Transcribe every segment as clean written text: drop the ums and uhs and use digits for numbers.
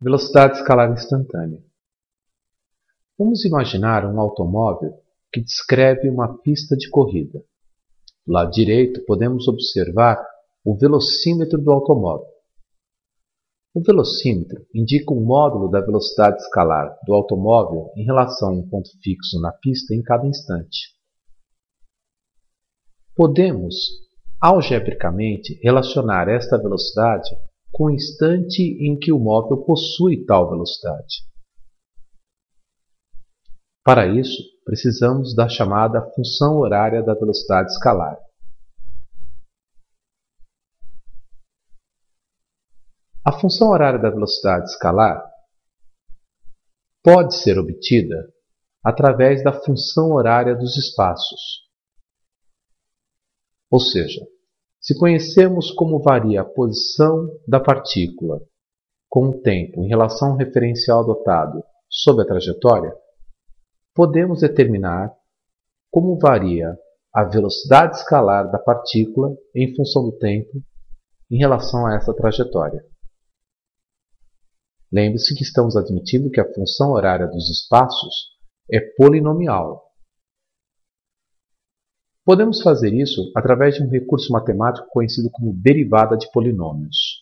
Velocidade escalar instantânea. Vamos imaginar um automóvel que descreve uma pista de corrida. Do lado direito, podemos observar o velocímetro do automóvel. O velocímetro indica um módulo da velocidade escalar do automóvel em relação a um ponto fixo na pista em cada instante. Podemos, algebricamente, relacionar esta velocidade com o instante em que o móvel possui tal velocidade. Para isso, precisamos da chamada função horária da velocidade escalar. A função horária da velocidade escalar pode ser obtida através da função horária dos espaços. Ou seja, se conhecemos como varia a posição da partícula com o tempo em relação ao referencial adotado sobre a trajetória, podemos determinar como varia a velocidade escalar da partícula em função do tempo em relação a essa trajetória. Lembre-se que estamos admitindo que a função horária dos espaços é polinomial. Podemos fazer isso através de um recurso matemático conhecido como derivada de polinômios.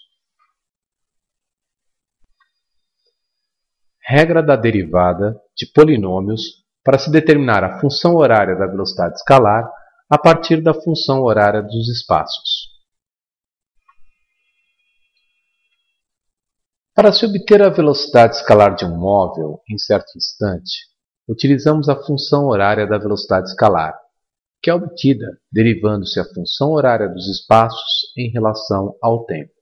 Regra da derivada de polinômios para se determinar a função horária da velocidade escalar a partir da função horária dos espaços. Para se obter a velocidade escalar de um móvel em certo instante, utilizamos a função horária da velocidade escalar, que é obtida derivando-se a função horária dos espaços em relação ao tempo.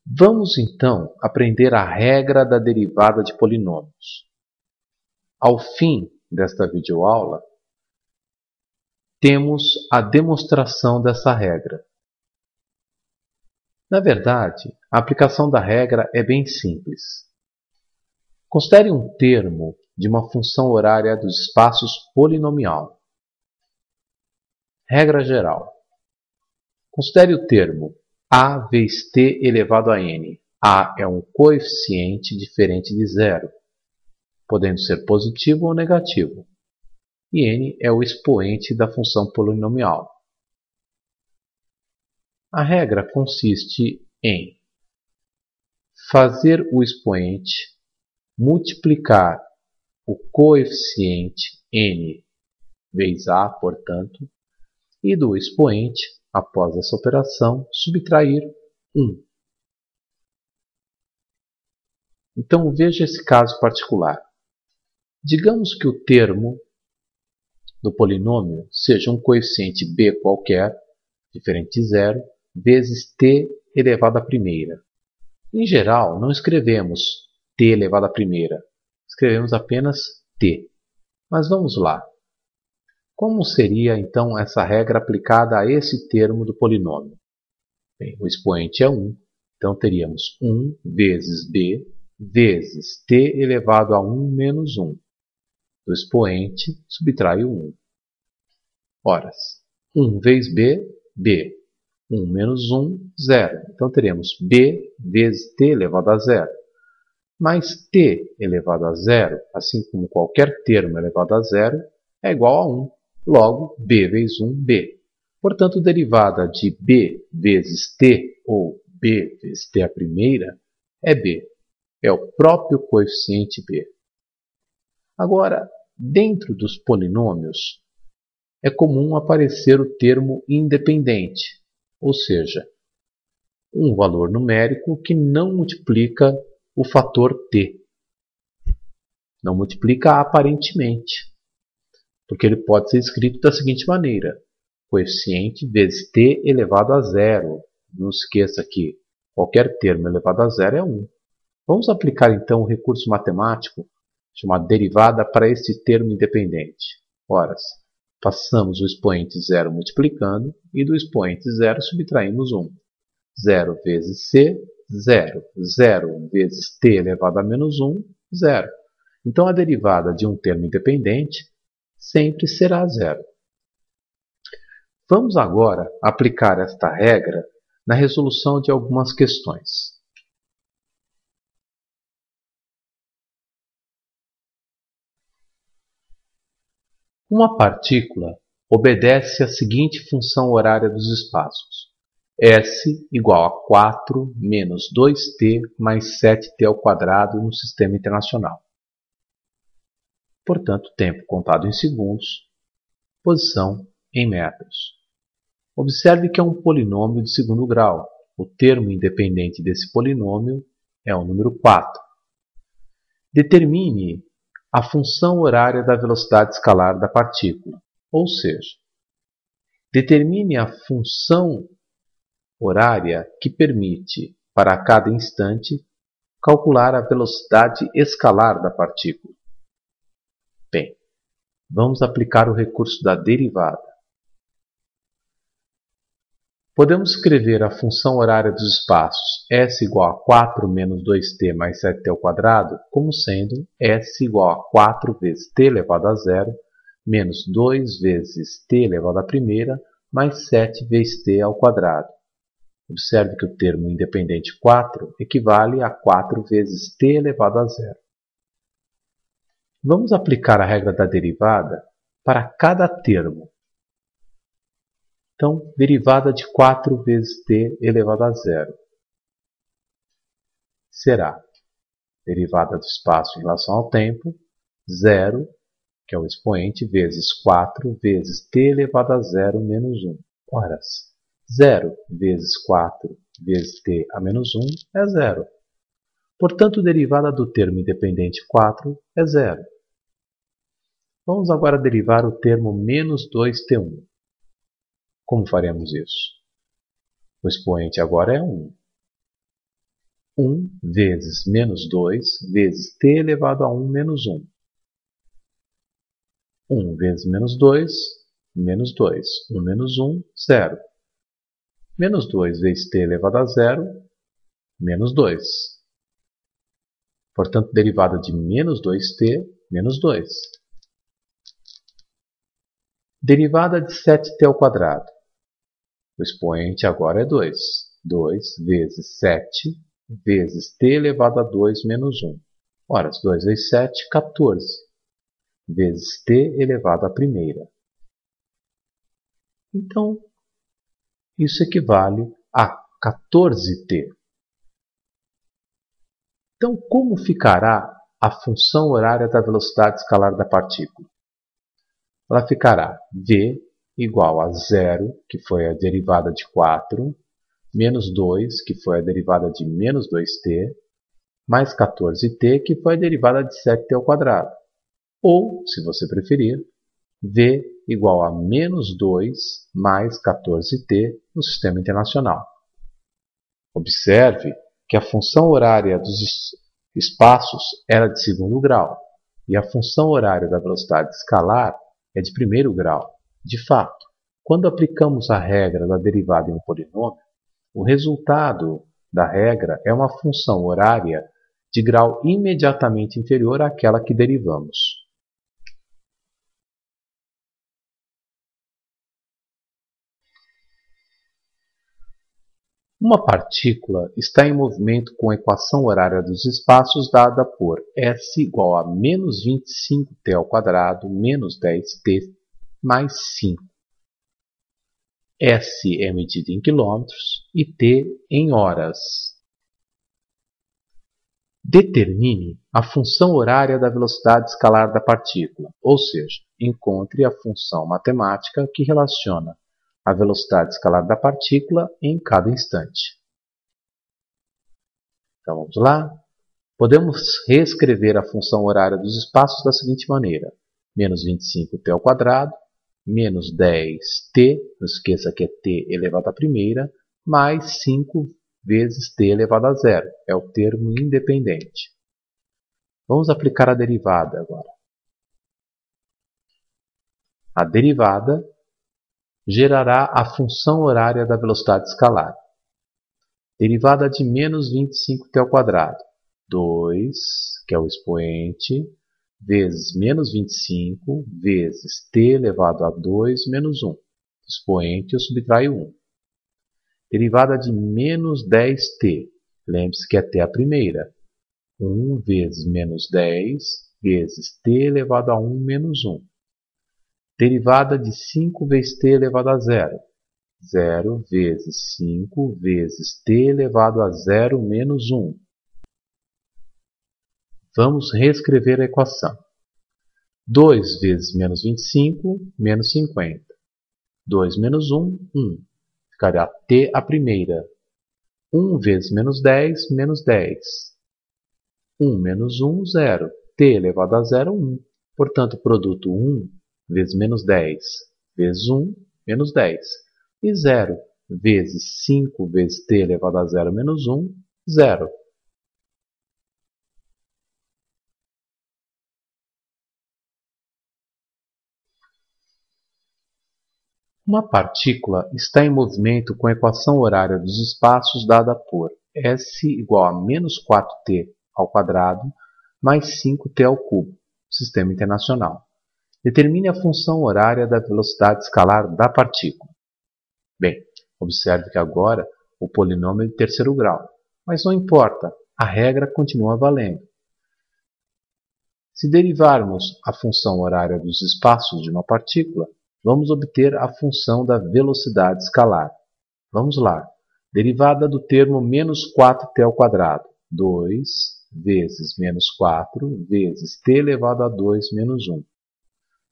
Vamos então aprender a regra da derivada de polinômios. Ao fim desta videoaula, temos a demonstração dessa regra. Na verdade, a aplicação da regra é bem simples. Considere um termo de uma função horária dos espaços polinomial. Regra geral. Considere o termo a vezes t elevado a n. A é um coeficiente diferente de zero, podendo ser positivo ou negativo. E n é o expoente da função polinomial. A regra consiste em fazer o expoente multiplicar o coeficiente n vezes a, portanto, e do expoente, após essa operação, subtrair 1. Então veja esse caso particular. Digamos que o termo do polinômio seja um coeficiente b qualquer, diferente de zero, vezes t elevado à primeira. Em geral, não escrevemos t elevado à primeira, escrevemos apenas t. Mas vamos lá. Como seria então essa regra aplicada a esse termo do polinômio? Bem, o expoente é 1, então teríamos 1 vezes b vezes t elevado a 1 menos 1. Do expoente, subtrai o 1. Ora, 1 vezes b, b. 1 menos 1, 0. Então teremos b vezes t elevado a 0. Mas t elevado a 0, assim como qualquer termo elevado a 0, é igual a 1. Logo, b vezes 1, b. Portanto, derivada de b vezes t, ou b vezes t à primeira, é b. É o próprio coeficiente b. Agora, dentro dos polinômios, é comum aparecer o termo independente, ou seja, um valor numérico que não multiplica o fator t. Não multiplica aparentemente, porque ele pode ser escrito da seguinte maneira: coeficiente vezes t elevado a 0. Não esqueça que qualquer termo elevado a 0 é 1. Vamos aplicar então o recurso matemático chamado derivada para esse termo independente. Ora, passamos o expoente 0 multiplicando e do expoente 0 subtraímos 1. 0 vezes c, 0. 0 vezes t elevado a menos 1, 0. Então a derivada de um termo independente sempre será 0. Vamos agora aplicar esta regra na resolução de algumas questões. Uma partícula obedece à seguinte função horária dos espaços: S igual a 4 menos 2t mais 7t ao quadrado no sistema internacional. Portanto, tempo contado em segundos, posição em metros. Observe que é um polinômio de segundo grau. O termo independente desse polinômio é o número 4. Determine a função horária da velocidade escalar da partícula, ou seja, determine a função horária que permite, para cada instante, calcular a velocidade escalar da partícula. Bem, vamos aplicar o recurso da derivada. Podemos escrever a função horária dos espaços S igual a 4 menos 2t mais 7t ao quadrado como sendo S igual a 4 vezes t elevado a 0 menos 2 vezes t elevado à primeira mais 7 vezes t ao quadrado. Observe que o termo independente 4 equivale a 4 vezes t elevado a 0. Vamos aplicar a regra da derivada para cada termo. Então, derivada de 4 vezes t elevado a 0 será derivada do espaço em relação ao tempo, 0, que é o expoente, vezes 4 vezes t elevado a 0 menos 1. Ora, 0 vezes 4 vezes t a menos 1 é 0. Portanto, a derivada do termo independente 4 é 0. Vamos agora derivar o termo menos 2t1. Como faremos isso? O expoente agora é 1. 1 vezes menos 2 vezes t elevado a 1 menos 1. 1 vezes menos 2, menos 2. 1 menos 1, 0. Menos 2 vezes t elevado a 0, menos 2. Portanto, derivada de menos 2t, menos 2. Derivada de 7t ao quadrado. O expoente agora é 2. 2 vezes 7 vezes t elevado a 2 menos 1. Ora, 2 vezes 7, 14. Vezes t elevado à primeira. Então, isso equivale a 14t. Então, como ficará a função horária da velocidade escalar da partícula? Ela ficará v igual a 0, que foi a derivada de 4, menos 2, que foi a derivada de menos 2t, mais 14t, que foi a derivada de 7t ao quadrado. Ou, se você preferir, v igual a menos 2 mais 14t no sistema internacional. Observe que a função horária dos espaços era de segundo grau e a função horária da velocidade escalar é de primeiro grau. De fato, quando aplicamos a regra da derivada em um polinômio, o resultado da regra é uma função horária de grau imediatamente inferior àquela que derivamos. Uma partícula está em movimento com a equação horária dos espaços dada por S igual a menos 25t ao quadrado menos 10t mais 5. S é medida em quilômetros e t em horas. Determine a função horária da velocidade escalar da partícula, ou seja, encontre a função matemática que relaciona a velocidade escalar da partícula em cada instante. Então vamos lá. Podemos reescrever a função horária dos espaços da seguinte maneira: menos 25t ao quadrado, menos 10t, não esqueça que é t elevado à primeira, mais 5 vezes t elevado a 0. É o termo independente. Vamos aplicar a derivada agora. A derivada gerará a função horária da velocidade escalar. Derivada de menos 25t ao quadrado. 2, que é o expoente, vezes menos 25, vezes t elevado a 2 menos 1. Expoente eu subtraio 1. Derivada de menos 10t. Lembre-se que é t a primeira. 1 vezes menos 10 vezes t elevado a 1 menos 1. Derivada de 5 vezes t elevado a 0. 0 vezes 5 vezes t elevado a 0 menos 1. Vamos reescrever a equação. 2 vezes menos 25, menos 50. 2 menos 1, 1. Ficará t a primeira. 1 vezes menos 10, menos 10. 1 menos 1, 0. t elevado a 0, 1. Portanto, o produto 1 vezes menos 10 vezes 1, menos 10. E 0 vezes 5 vezes t elevado a 0 menos 1, 0. Uma partícula está em movimento com a equação horária dos espaços dada por S igual a menos 4t ao quadrado mais 5t ao cubo, sistema internacional. Determine a função horária da velocidade escalar da partícula. Bem, observe que agora o polinômio é de terceiro grau, mas não importa, a regra continua valendo. Se derivarmos a função horária dos espaços de uma partícula, vamos obter a função da velocidade escalar. Vamos lá. Derivada do termo menos 4t ao quadrado. 2 vezes menos 4 vezes t elevado a 2 menos 1.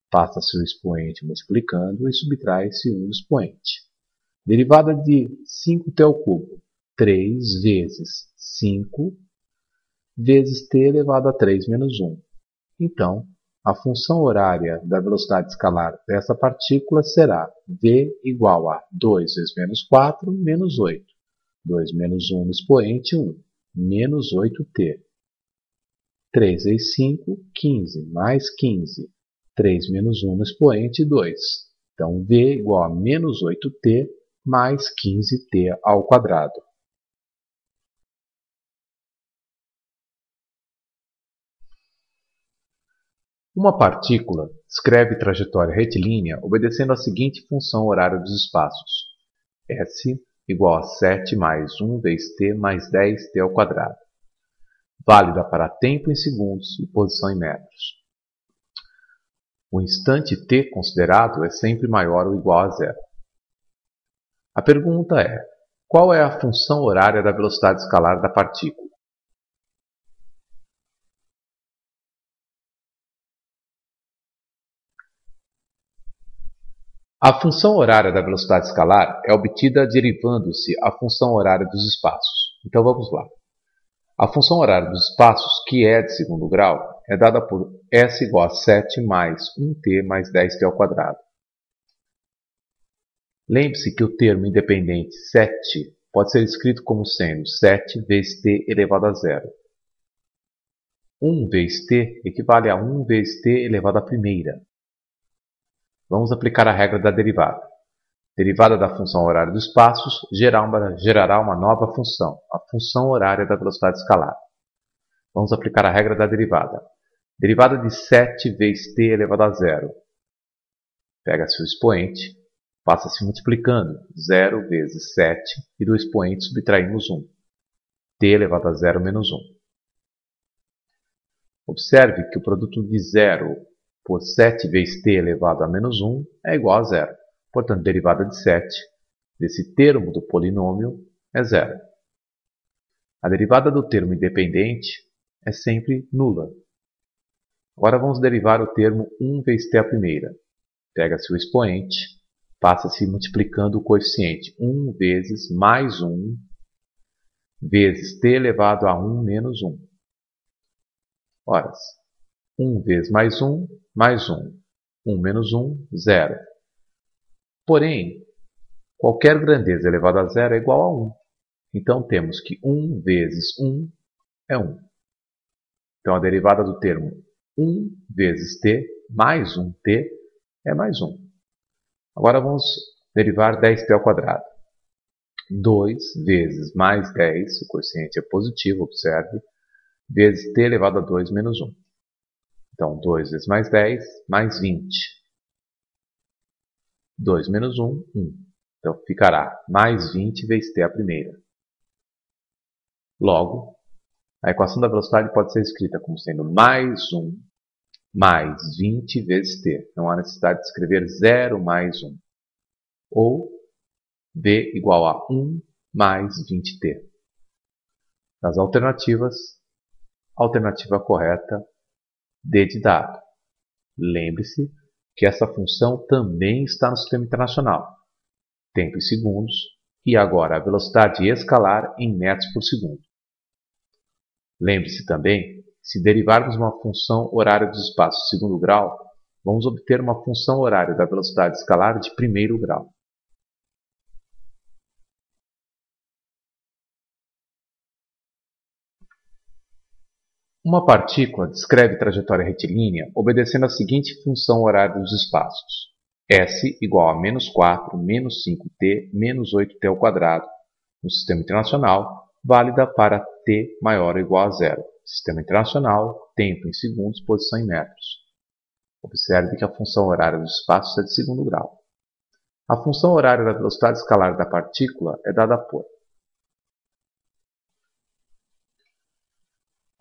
Passa-se o expoente multiplicando e subtrai-se um expoente. Derivada de 5t ao cubo. 3 vezes 5 vezes t elevado a 3 menos 1. Então, a função horária da velocidade escalar dessa partícula será v igual a 2 vezes menos 4 menos 8. 2 menos 1 no expoente, 1. Menos 8t. 3 vezes 5, 15. Mais 15. 3 menos 1 no expoente, 2. Então, v igual a menos 8t mais 15t ao quadrado. Uma partícula descreve trajetória retilínea obedecendo a seguinte função horária dos espaços. S igual a 7 mais 1 vezes t mais 10t ao quadrado. Válida para tempo em segundos e posição em metros. O instante t considerado é sempre maior ou igual a zero. A pergunta é: qual é a função horária da velocidade escalar da partícula? A função horária da velocidade escalar é obtida derivando-se a função horária dos espaços. Então vamos lá. A função horária dos espaços, que é de segundo grau, é dada por S igual a 7 mais 1t mais 10t ao quadrado. Lembre-se que o termo independente 7 pode ser escrito como sendo 7 vezes t elevado a 0. 1 vezes t equivale a 1 vezes t elevado à primeira. Vamos aplicar a regra da derivada. Derivada da função horária dos espaços gerará uma nova função, a função horária da velocidade escalar. Vamos aplicar a regra da derivada. Derivada de 7 vezes t elevado a 0. Pega-se o expoente, passa-se multiplicando 0 vezes 7 e do expoente subtraímos 1. t elevado a 0 menos 1. Observe que o produto de 0 por 7 vezes t elevado a menos 1 é igual a 0. Portanto, derivada de 7 desse termo do polinômio é 0. A derivada do termo independente é sempre nula. Agora vamos derivar o termo 1 vezes t à primeira. Pega-se o expoente, passa-se multiplicando o coeficiente 1 vezes mais 1 vezes t elevado a 1 menos 1. Ora, 1 vezes mais 1, mais 1. 1 menos 1, 0. Porém, qualquer grandeza elevada a 0 é igual a 1. Então, temos que 1 vezes 1 é 1. Então, a derivada do termo 1 vezes t mais 1t é mais 1. Agora, vamos derivar 10t ao quadrado. 2 vezes mais 10, o coeficiente é positivo, observe, vezes t elevado a 2 menos 1. Então, 2 vezes mais 10, mais 20. 2 menos 1, 1. Então ficará mais 20 vezes t à primeira. Logo, a equação da velocidade pode ser escrita como sendo mais 1 mais 20 vezes t. Não há necessidade de escrever 0 mais 1. Ou v igual a 1 mais 20t. Das alternativas, a alternativa correta, D de dado. Lembre-se que essa função também está no sistema internacional. Tempo em segundos e agora a velocidade escalar em metros por segundo. Lembre-se também, se derivarmos uma função horária dos espaços de segundo grau, vamos obter uma função horária da velocidade escalar de primeiro grau. Uma partícula descreve trajetória retilínea obedecendo a seguinte função horária dos espaços. S igual a menos 4, menos 5t, menos 8t ao quadrado, no sistema internacional, válida para t maior ou igual a zero. Sistema internacional, tempo em segundos, posição em metros. Observe que a função horária dos espaços é de segundo grau. A função horária da velocidade escalar da partícula é dada por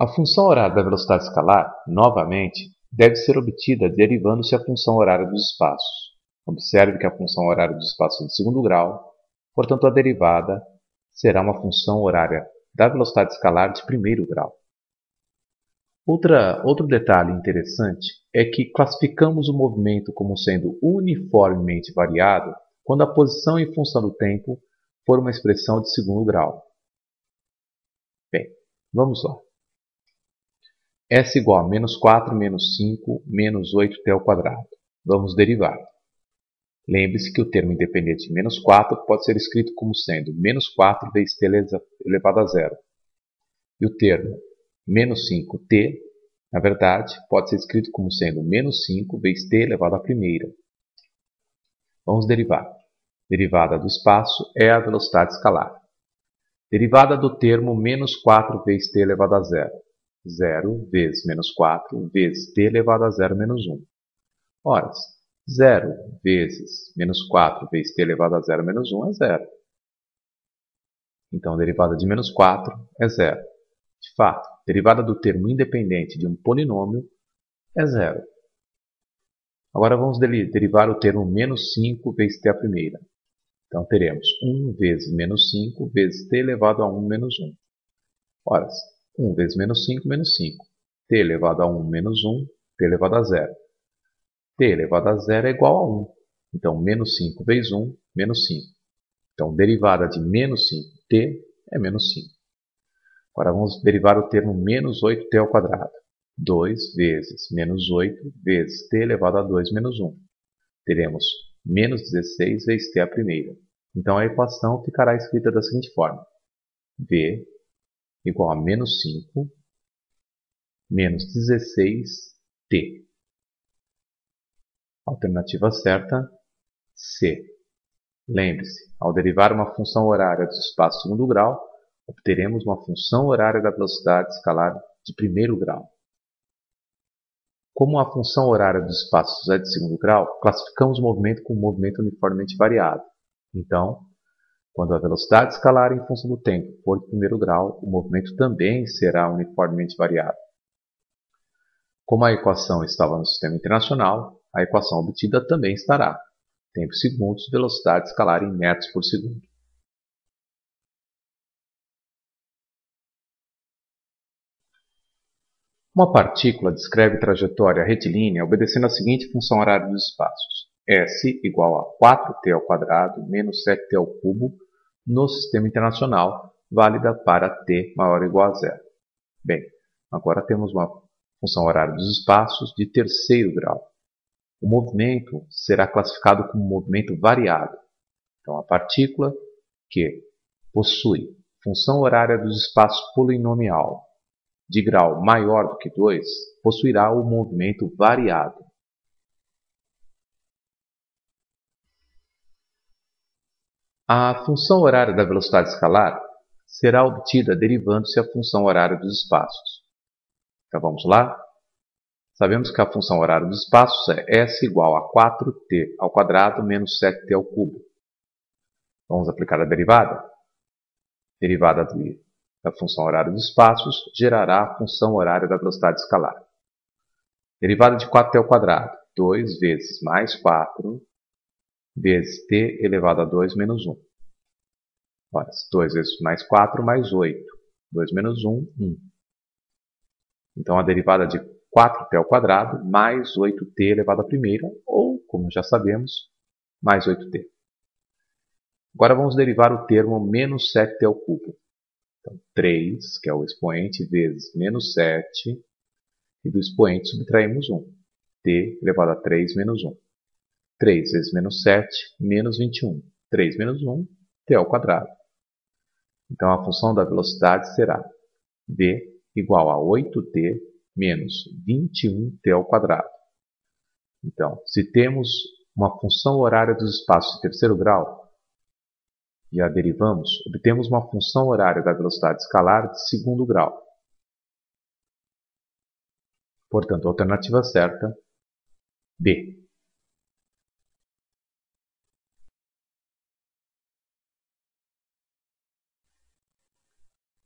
a função horária da velocidade escalar, novamente, deve ser obtida derivando-se a função horária dos espaços. Observe que a função horária dos espaços é de segundo grau, portanto a derivada será uma função horária da velocidade escalar de primeiro grau. Outro detalhe interessante é que classificamos o movimento como sendo uniformemente variado quando a posição em função do tempo for uma expressão de segundo grau. Bem, vamos lá. S igual a menos 4, menos 5, menos 8t ao quadrado. Vamos derivar. Lembre-se que o termo independente de menos 4 pode ser escrito como sendo menos 4 vezes t elevado a zero. E o termo menos 5t, na verdade, pode ser escrito como sendo menos 5 vezes t elevado à primeira. Vamos derivar. Derivada do espaço é a velocidade escalar. Derivada do termo menos 4 vezes t elevado a zero. 0 vezes menos 4 vezes t elevado a zero menos 1. Ora, 0 vezes menos 4 vezes t elevado a zero menos 1 é zero. Então, a derivada de menos 4 é zero. De fato, a derivada do termo independente de um polinômio é zero. Agora vamos derivar o termo menos 5 vezes t à primeira. Então, teremos 1 vezes menos 5 vezes t elevado a 1 menos 1. Ora, 1 vezes menos 5, menos 5. t elevado a 1 menos 1, t elevado a zero. t elevado a zero é igual a 1. Então, menos 5 vezes 1, menos 5. Então, derivada de menos 5t é menos 5. Agora vamos derivar o termo menos 8t ao quadrado. 2 vezes menos 8 vezes t elevado a 2 menos 1. Teremos menos 16 vezes t à primeira. Então, a equação ficará escrita da seguinte forma. V igual a menos 5 menos 16t. Alternativa certa, C. Lembre-se, ao derivar uma função horária do espaço de segundo grau, obteremos uma função horária da velocidade escalar de primeiro grau. Como a função horária dos espaços é de segundo grau, classificamos o movimento como um movimento uniformemente variado. Então, quando a velocidade escalar em função do tempo for de primeiro grau, o movimento também será uniformemente variado. Como a equação estava no sistema internacional, a equação obtida também estará. Tempo em segundos, velocidade escalar em metros por segundo. Uma partícula descreve trajetória retilínea obedecendo a seguinte função horária dos espaços. S igual a 4t ao quadrado menos 7t ao cubo no sistema internacional, válida para t maior ou igual a zero. Bem, agora temos uma função horária dos espaços de terceiro grau. O movimento será classificado como movimento variado. Então, a partícula que possui função horária dos espaços polinomial de grau maior do que 2 possuirá o movimento variado. A função horária da velocidade escalar será obtida derivando-se a função horária dos espaços. Então vamos lá? Sabemos que a função horária dos espaços é S igual a 4t ao quadrado menos 7t ao cubo. Vamos aplicar a derivada. Derivada da função horária dos espaços gerará a função horária da velocidade escalar. Derivada de 4t ao quadrado. 2 vezes mais 4 vezes t elevado a 2 menos 1. Ora, 2 vezes mais 4 mais 8. 2 menos 1, 1. Então, a derivada de 4t ao quadrado mais 8t elevado à primeira, ou, como já sabemos, mais 8t. Agora vamos derivar o termo menos 7t ao cubo. Então, 3, que é o expoente, vezes menos 7, e do expoente subtraímos 1. t elevado a 3 menos 1. 3 vezes menos 7, menos 21. 3 menos 1, t ao quadrado. Então, a função da velocidade será v igual a 8t menos 21t ao quadrado. Então, se temos uma função horária dos espaços de terceiro grau e a derivamos, obtemos uma função horária da velocidade escalar de segundo grau. Portanto, a alternativa certa, B.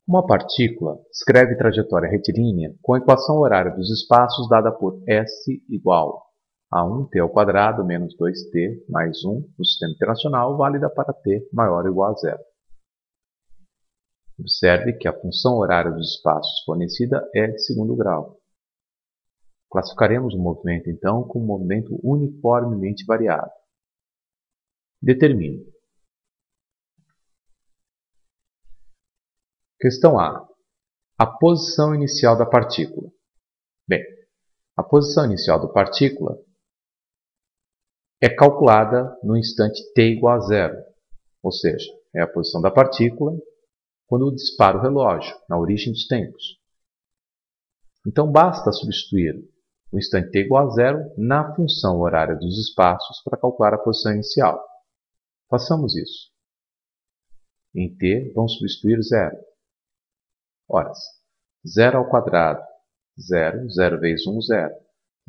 Uma partícula escreve trajetória retilínea com a equação horária dos espaços dada por S igual a 1t ao quadrado menos 2t mais 1 no sistema internacional, válida para t maior ou igual a zero. Observe que a função horária dos espaços fornecida é de segundo grau. Classificaremos o movimento, então, como movimento uniformemente variável. Determine. Questão A. A posição inicial da partícula. Bem, a posição inicial da partícula é calculada no instante t igual a zero, ou seja, é a posição da partícula quando dispara o relógio, na origem dos tempos. Então, basta substituir o instante t igual a zero na função horária dos espaços para calcular a posição inicial. Façamos isso. Em t, vamos substituir zero. Ora, 0 ao quadrado, 0. 0 vezes 1, 0.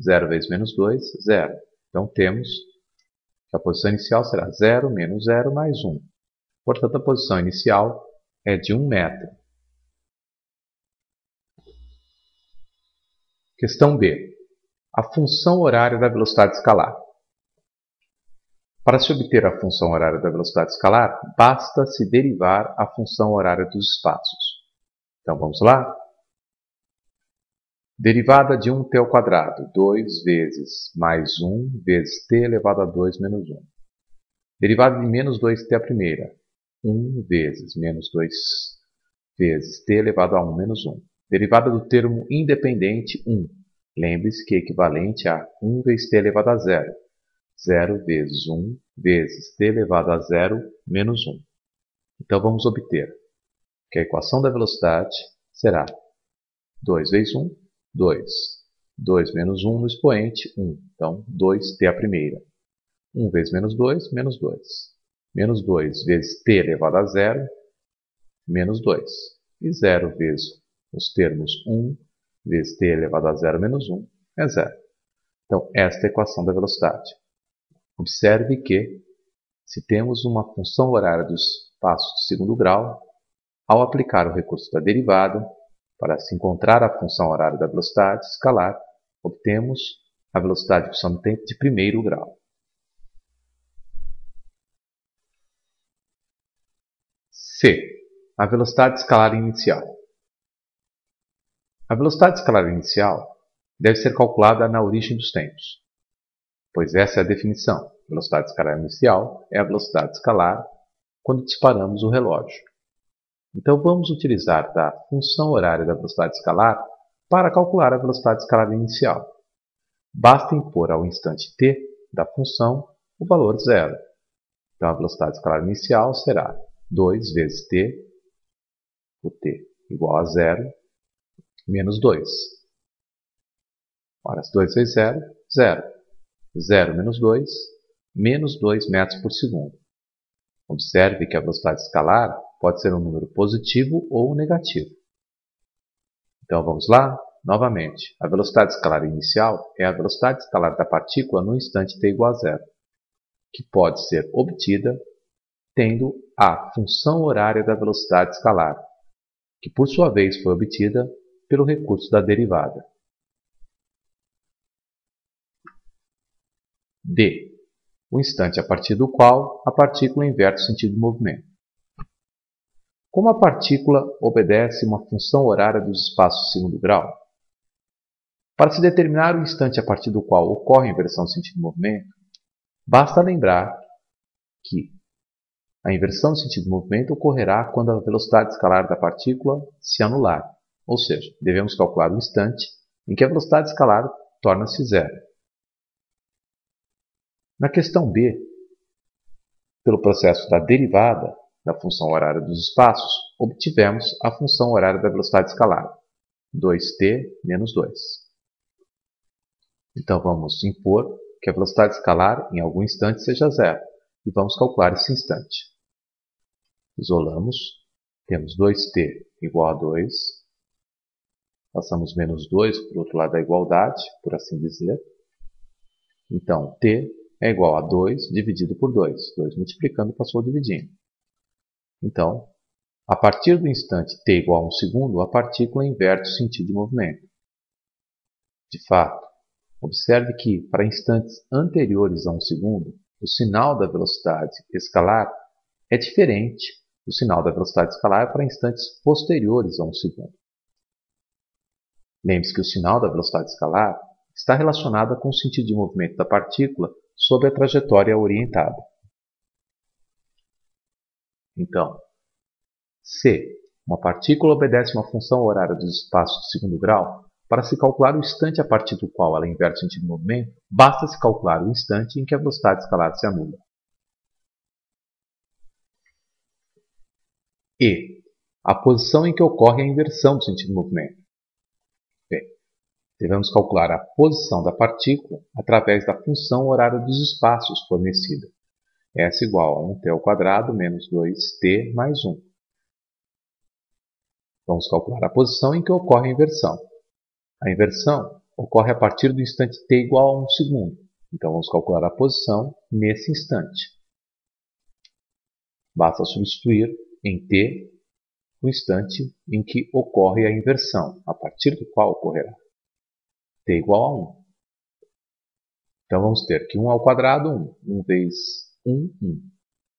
0 vezes menos 2, 0. Então, temos que a posição inicial será 0 menos 0 mais 1. Portanto, a posição inicial é de 1 metro. Questão B. A função horária da velocidade escalar. Para se obter a função horária da velocidade escalar, basta se derivar a função horária dos espaços. Então, vamos lá? Derivada de 1t ao quadrado, 2 vezes mais 1 vezes t elevado a 2 menos 1. Derivada de menos 2t à primeira, 1 vezes menos 2 vezes t elevado a 1 menos 1. Derivada do termo independente 1. Lembre-se que é equivalente a 1 vezes t elevado a 0. 0 vezes 1 vezes t elevado a 0 menos 1. Então, vamos obter que a equação da velocidade será 2 vezes 1, 2. 2 menos 1 no expoente, 1. Então, 2t à primeira. 1 vezes menos 2, menos 2. Menos 2 vezes t elevado a 0, menos 2. E 0 vezes os termos 1 vezes t elevado a 0 menos 1 é 0. Então, esta é a equação da velocidade. Observe que, se temos uma função horária dos espaços de segundo grau, ao aplicar o recurso da derivada, para se encontrar a função horária da velocidade escalar, obtemos a velocidade de função do tempo de primeiro grau. C. A velocidade escalar inicial. A velocidade escalar inicial deve ser calculada na origem dos tempos, pois essa é a definição. Velocidade escalar inicial é a velocidade escalar quando disparamos o relógio. Então, vamos utilizar da função horária da velocidade escalar para calcular a velocidade escalar inicial. Basta impor ao instante t da função o valor zero. Então, a velocidade escalar inicial será 2 vezes t, o t igual a 0, menos 2. Ora, 2 vezes 0, 0. 0 menos 2, menos 2 metros por segundo. Observe que a velocidade escalar pode ser um número positivo ou negativo. Então, vamos lá? Novamente, a velocidade escalar inicial é a velocidade escalar da partícula no instante t igual a 0, que pode ser obtida tendo a função horária da velocidade escalar, que por sua vez foi obtida pelo recurso da derivada. D. O instante a partir do qual a partícula inverte o sentido de movimento. Como a partícula obedece uma função horária dos espaços de segundo grau, para se determinar o instante a partir do qual ocorre a inversão do sentido de movimento, basta lembrar que a inversão do sentido de movimento ocorrerá quando a velocidade escalar da partícula se anular, ou seja, devemos calcular o instante em que a velocidade escalar torna-se zero. Na questão B, pelo processo da derivada da função horária dos espaços, obtivemos a função horária da velocidade escalar, 2t menos 2. Então vamos impor que a velocidade escalar em algum instante seja zero, e vamos calcular esse instante. Isolamos, temos 2t igual a 2, passamos menos 2 para o outro lado da igualdade, por assim dizer. Então, t é igual a 2 dividido por 2. 2 multiplicando passou dividindo. Então, a partir do instante t igual a 1 segundo, a partícula inverte o sentido de movimento. De fato, observe que, para instantes anteriores a 1 segundo, o sinal da velocidade escalar é diferente do sinal da velocidade escalar para instantes posteriores a 1 segundo. Lembre-se que o sinal da velocidade escalar está relacionado com o sentido de movimento da partícula sobre a trajetória orientada. Então, se uma partícula obedece uma função horária dos espaços de segundo grau, para se calcular o instante a partir do qual ela inverte o sentido de movimento, basta se calcular o instante em que a velocidade escalar se anula. E. A posição em que ocorre a inversão do sentido de movimento. Bem, devemos calcular a posição da partícula através da função horária dos espaços fornecida. S igual a 1t ao quadrado menos 2t mais 1. Vamos calcular a posição em que ocorre a inversão. A inversão ocorre a partir do instante t igual a 1 segundo. Então vamos calcular a posição nesse instante. Basta substituir em t o instante em que ocorre a inversão, a partir do qual ocorrerá. t igual a 1. Então vamos ter que 1 ao quadrado, 1. 1 vezes 1, 1.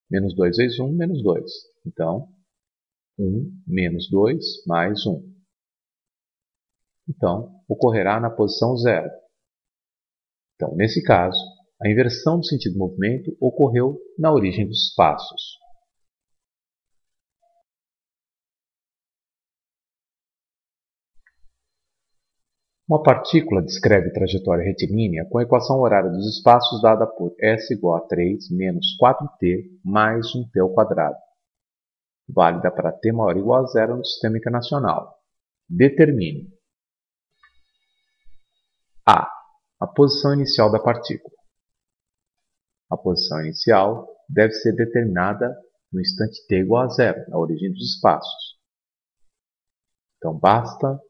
Menos 2 vezes 1, menos 2. Então, 1 menos 2 mais 1. Então, ocorrerá na posição 0. Então, nesse caso, a inversão do sentido de movimento ocorreu na origem dos espaços. Uma partícula descreve trajetória retilínea com a equação horária dos espaços dada por S igual a 3 menos 4t mais 1t ao quadrado, válida para t maior ou igual a 0 no Sistema Internacional. Determine a. A posição inicial da partícula. A posição inicial deve ser determinada no instante t igual a 0, na origem dos espaços. Então, basta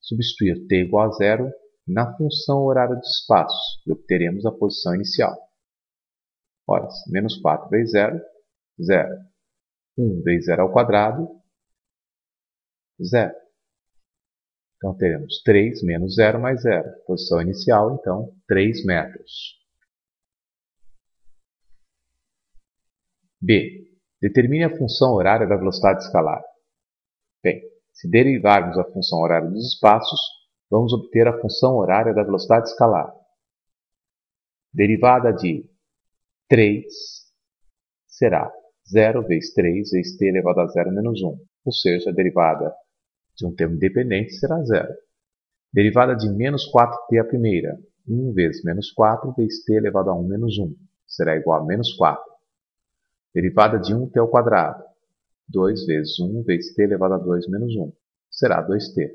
substituir t igual a 0 na função horária dos espaços e obteremos a posição inicial. Ora, menos 4 vezes 0, 0. 1 vezes 0 ao quadrado, 0. Então, teremos 3 menos 0 mais 0. Posição inicial, então, 3 metros. B. Determine a função horária da velocidade escalar. Bem, se derivarmos a função horária dos espaços, vamos obter a função horária da velocidade escalar. Derivada de 3 será 0 vezes 3 vezes t elevado a 0 menos 1. Ou seja, a derivada de um termo independente será 0. Derivada de menos 4t a primeira. 1 vezes menos 4 vezes t elevado a 1 menos 1. Será igual a menos 4. Derivada de 1t ao quadrado. 2 vezes 1 vezes t elevado a 2 menos 1. Será 2t.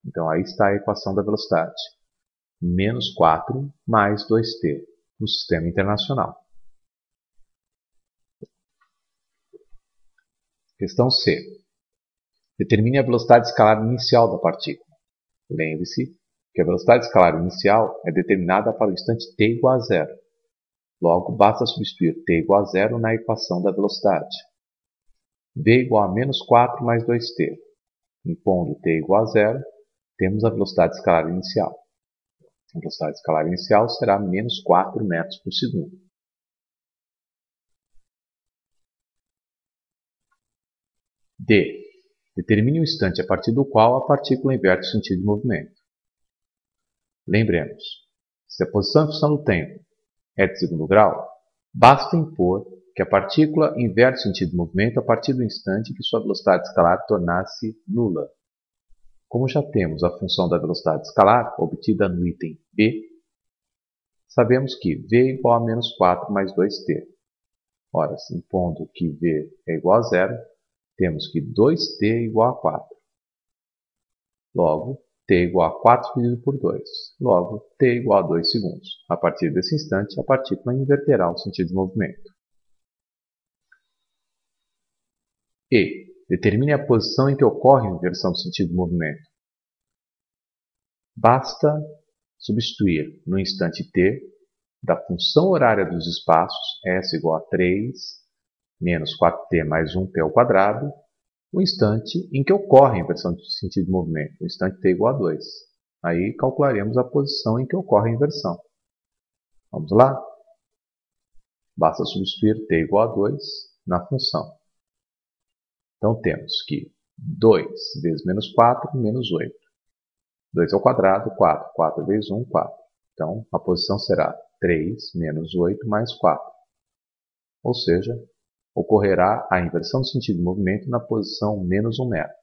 Então, aí está a equação da velocidade. Menos 4 mais 2t no Sistema Internacional. Questão C. Determine a velocidade escalar inicial da partícula. Lembre-se que a velocidade escalar inicial é determinada para o instante t igual a 0. Logo, basta substituir t igual a zero na equação da velocidade. v igual a menos 4 mais 2t. Impondo t igual a zero, temos a velocidade escalar inicial. A velocidade escalar inicial será menos 4 metros por segundo. D. Determine o instante a partir do qual a partícula inverte o sentido de movimento. Lembremos, se a posição em função do tempo é de segundo grau, basta impor que a partícula inverte o sentido de movimento a partir do instante que sua velocidade escalar tornar-se nula. Como já temos a função da velocidade escalar obtida no item B, sabemos que v é igual a menos 4 mais 2t. Ora, impondo que v é igual a zero, temos que 2t é igual a 4. Logo, t é igual a 4 dividido por 2. Logo, t é igual a 2 segundos. A partir desse instante, a partícula inverterá o sentido de movimento. E. Determine a posição em que ocorre a inversão do sentido de movimento. Basta substituir no instante t da função horária dos espaços, s igual a 3, menos 4t mais 1t ao quadrado, o instante em que ocorre a inversão do sentido de movimento, o instante t igual a 2. Aí calcularemos a posição em que ocorre a inversão. Vamos lá? Basta substituir t igual a 2 na função. Então temos que 2 vezes menos 4, menos 8. 2 ao quadrado, 4. 4 vezes 1, 4. Então a posição será 3 menos 8 mais 4. Ou seja, ocorrerá a inversão do sentido de movimento na posição menos 1 metro.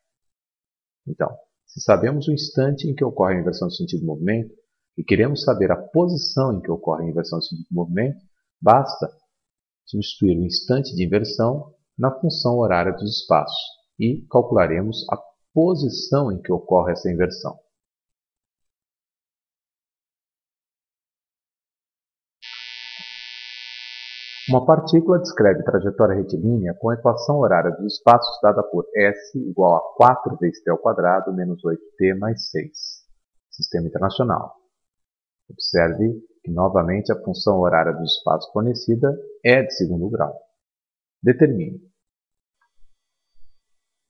Então, se sabemos o instante em que ocorre a inversão do sentido de movimento e queremos saber a posição em que ocorre a inversão do sentido de movimento, basta substituir o instante de inversão na função horária dos espaços e calcularemos a posição em que ocorre essa inversão. Uma partícula descreve trajetória retilínea com a equação horária dos espaços dada por S igual a 4 vezes t ao quadrado menos 8t mais 6. Sistema internacional. Observe que novamente a função horária dos espaços fornecida é de segundo grau. Determine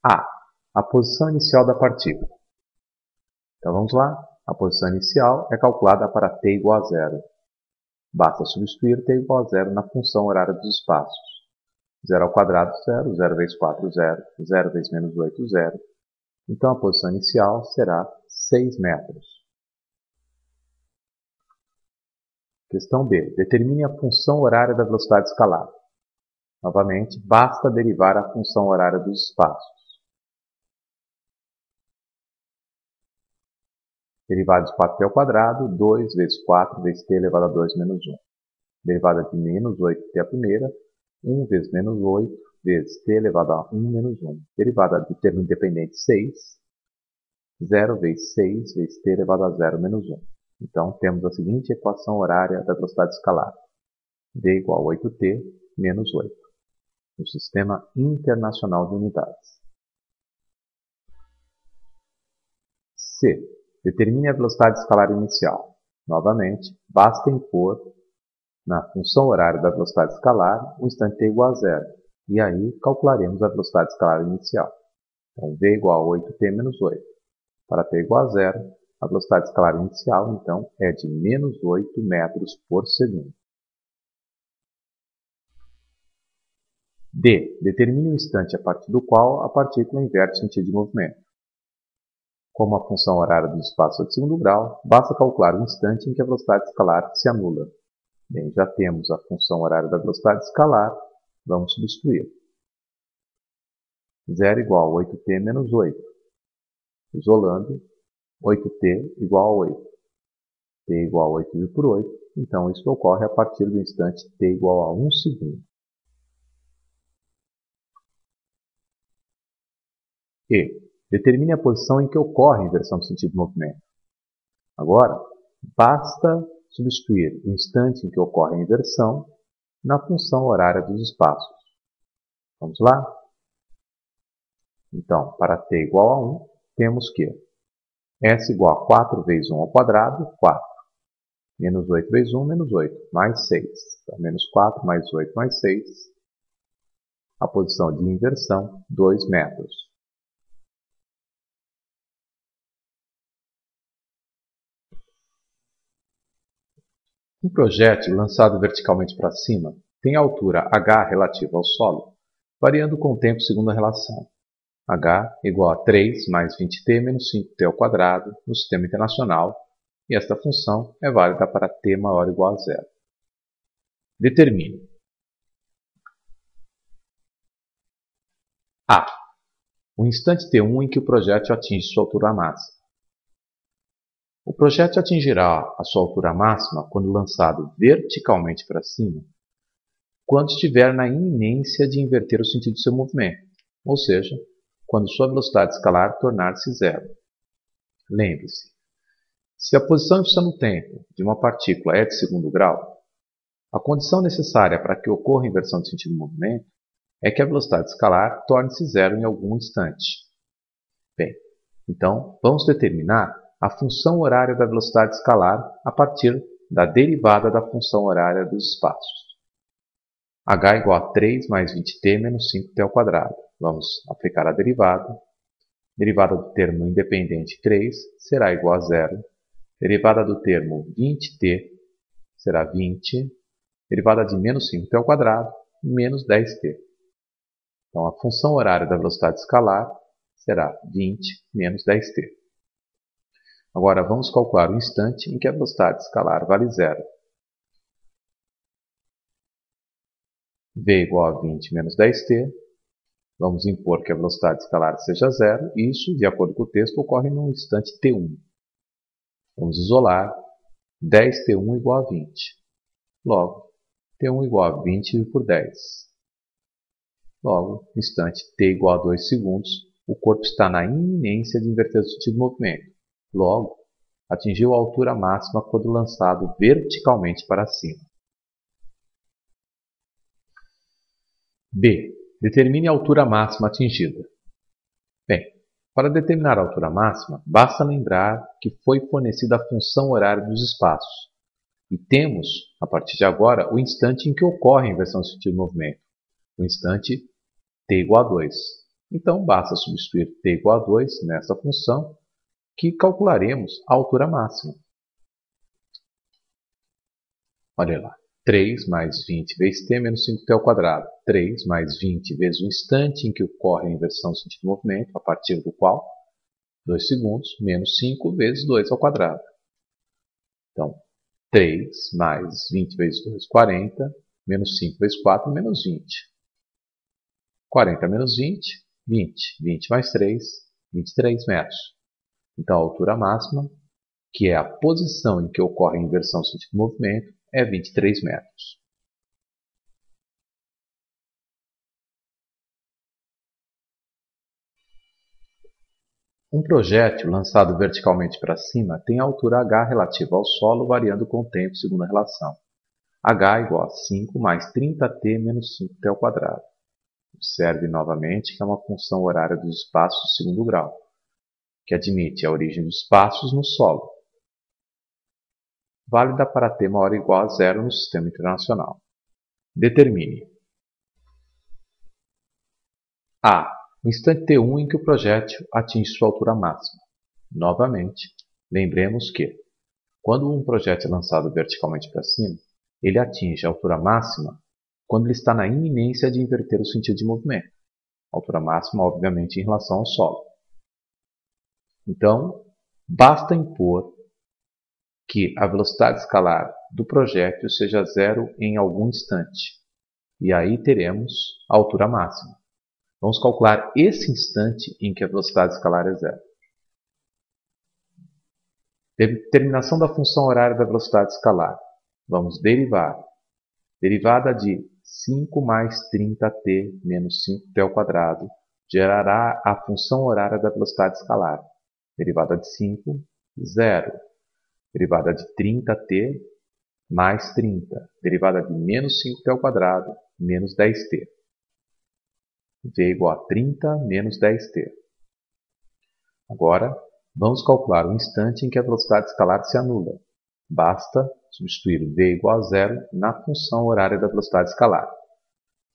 A. A posição inicial da partícula. Então vamos lá. A posição inicial é calculada para t igual a zero. Basta substituir t igual a zero na função horária dos espaços. 0 ao quadrado, 0. 0 vezes 4, 0. 0 vezes menos 8, 0. Então a posição inicial será 6 metros. Questão B. Determine a função horária da velocidade escalar. Novamente, basta derivar a função horária dos espaços. Derivada de 4t ao quadrado, 2 vezes 4 vezes t elevado a 2 menos 1. Derivada de menos 8t a primeira, 1 vezes menos 8 vezes t elevado a 1 menos 1. Derivada do termo independente 6, 0 vezes 6 vezes t elevado a 0 menos 1. Então, temos a seguinte equação horária da velocidade escalar. d igual a 8t menos 8. No Sistema Internacional de Unidades. C. Determine a velocidade escalar inicial. Novamente, basta impor na função horária da velocidade escalar o instante t igual a zero. E aí calcularemos a velocidade escalar inicial. Então, v igual a 8t menos 8. Para t igual a zero, a velocidade escalar inicial, então, é de menos 8 metros por segundo. D. Determine o instante a partir do qual a partícula inverte o sentido de movimento. Como a função horária dos espaços é de segundo grau, basta calcular o instante em que a velocidade escalar se anula. Bem, já temos a função horária da velocidade escalar, vamos substituir. 0 igual a 8t menos 8. Isolando, 8t igual a 8. t igual a 8 dividido por 8, então isso ocorre a partir do instante t igual a 1 segundo. E. Determine a posição em que ocorre a inversão do sentido de movimento. Agora, basta substituir o instante em que ocorre a inversão na função horária dos espaços. Vamos lá? Então, para t igual a 1, temos que s igual a 4 vezes 1 ao quadrado, 4. Menos 8 vezes 1, menos 8, mais 6. Então, menos 4 mais 8 mais 6. A posição de inversão, 2 metros. Um projétil lançado verticalmente para cima tem a altura h relativa ao solo, variando com o tempo segundo a relação h igual a 3 mais 20t menos 5t ao quadrado no Sistema Internacional, e esta função é válida para t maior ou igual a zero. Determine a. O instante t1 em que o projétil atinge sua altura máxima. O projétil atingirá a sua altura máxima quando lançado verticalmente para cima, quando estiver na iminência de inverter o sentido de seu movimento, ou seja, quando sua velocidade escalar tornar-se zero. Lembre-se, se a posição em função do tempo de uma partícula é de segundo grau, a condição necessária para que ocorra a inversão de sentido do movimento é que a velocidade escalar torne-se zero em algum instante. Bem, então vamos determinar a função horária da velocidade escalar a partir da derivada da função horária dos espaços. h igual a 3 mais 20t menos 5t ao quadrado. Vamos aplicar a derivada. Derivada do termo independente 3 será igual a zero. Derivada do termo 20t será 20. Derivada de menos 5t ao quadrado, menos 10t. Então, a função horária da velocidade escalar será 20 menos 10t. Agora, vamos calcular o instante em que a velocidade escalar vale zero. V igual a 20 menos 10t. Vamos impor que a velocidade escalar seja zero, e isso, de acordo com o texto, ocorre no instante t1. Vamos isolar 10t1 igual a 20. Logo, t1 igual a 20 por 10. Logo, no instante t igual a 2 segundos, o corpo está na iminência de inverter o sentido do movimento. Logo, atingiu a altura máxima quando lançado verticalmente para cima. B. Determine a altura máxima atingida. Bem, para determinar a altura máxima, basta lembrar que foi fornecida a função horária dos espaços. E temos, a partir de agora, o instante em que ocorre a inversão do sentido do movimento. O instante t igual a 2. Então, basta substituir t igual a 2 nessa função, que calcularemos a altura máxima. Olha lá. 3 mais 20 vezes t menos 5t ao quadrado. 3 mais 20 vezes o instante em que ocorre a inversão do sentido do movimento, a partir do qual 2 segundos, menos 5 vezes 2 ao quadrado. Então, 3 mais 20 vezes 2, 40, menos 5 vezes 4, menos 20. 40 menos 20, 20. 20 mais 3, 23 metros. Então, a altura máxima, que é a posição em que ocorre a inversão do sentido do movimento, é 23 metros. Um projétil lançado verticalmente para cima tem a altura h relativa ao solo variando com o tempo segundo a relação h igual a 5 mais 30t menos 5t ao quadrado. Observe novamente que é uma função horária dos espaços de segundo grau, que admite a origem dos espaços no solo, válida para t maior ou igual a zero no Sistema Internacional. Determine a. O instante t1 em que o projétil atinge sua altura máxima. Novamente, lembremos que, quando um projétil é lançado verticalmente para cima, ele atinge a altura máxima quando ele está na iminência de inverter o sentido de movimento. A altura máxima, obviamente, em relação ao solo. Então, basta impor que a velocidade escalar do projétil seja zero em algum instante. E aí teremos a altura máxima. Vamos calcular esse instante em que a velocidade escalar é zero. Determinação da função horária da velocidade escalar. Vamos derivar. Derivada de 5 mais 30t menos 5t ao quadrado gerará a função horária da velocidade escalar. Derivada de 5, 0. Derivada de 30t mais 30. Derivada de menos 5t ao quadrado menos 10t. V igual a 30 menos 10t. Agora, vamos calcular o instante em que a velocidade escalar se anula. Basta substituir v igual a zero na função horária da velocidade escalar.